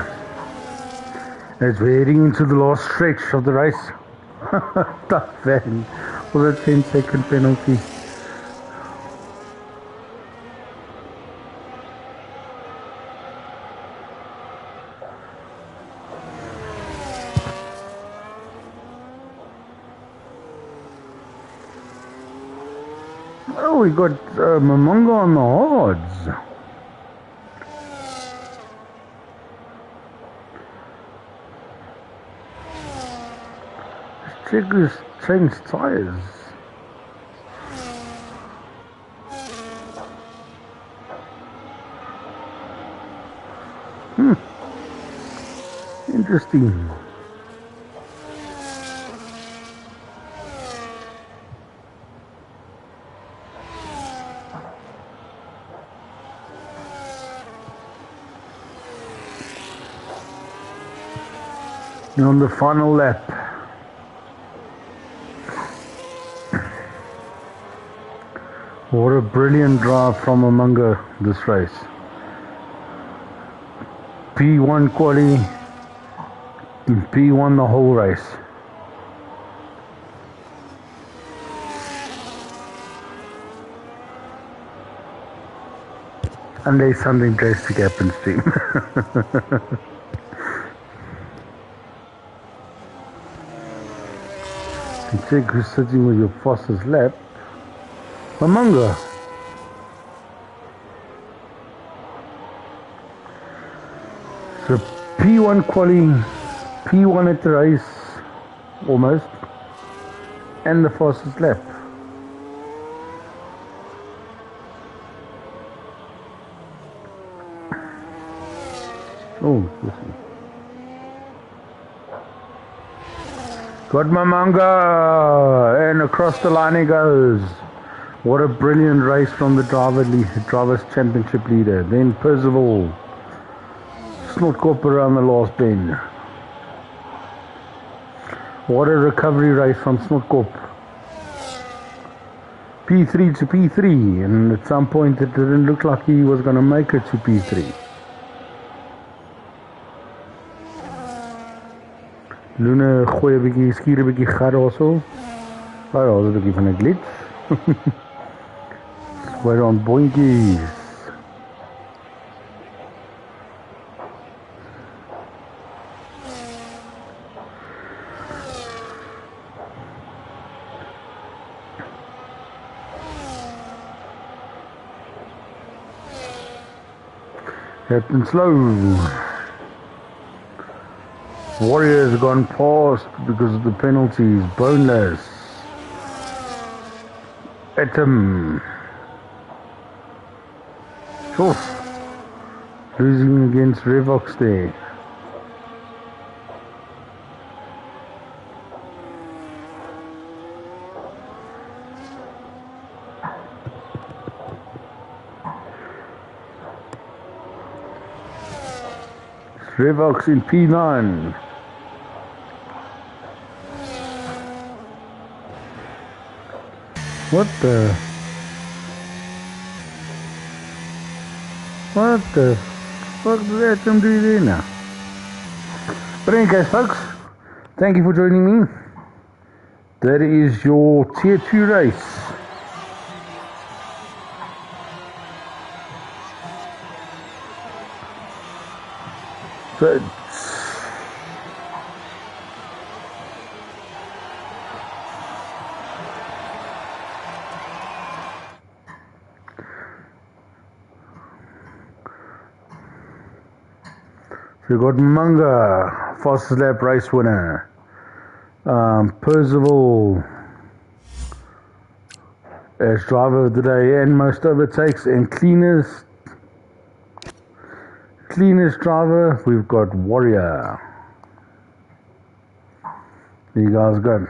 S2: As we're heading into the last stretch of the race. Tough van for the 10-second penalty. Oh, we got Momonga on the odds. Check this changed tires. Interesting. On the final lap. What a brilliant drive from Momonga this race. P1 quali, P1 the whole race. Unless something drastic happens to him. Check who's sitting with your fastest lap. Momonga. So P1 quali, P1 at the race, almost, and the fastest lap. Oh, listen. Got Momonga, and across the line he goes. What a brilliant race from the Drivers' Championship leader. Then Percival. Snotkop around the last bend. What a recovery race from Snotkop. P3 to P3. And at some point it didn't look like he was going to make it to P3. Luna gooi 'n bietjie skier 'n bietjie gad daarso. Daar is 'n bietjie van 'n glitch. We're on boinkies. Captain Slow. Warriors gone past because of the penalties. Boneless. Atom. Oof. Losing against Revox there. Revox in P9. What the fuck did that come do there now? But anyway guys folks, thank you for joining me. that is your Tier 2 race. So we got Munga, fastest lap race winner. Percival as driver of the day and most overtakes, and cleanest driver we've got Warrior. There you guys go.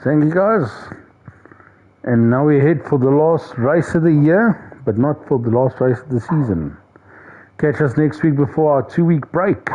S2: Thank you guys. And now we head for the last race of the year, but not for the last race of the season. Catch us next week before our 2-week break.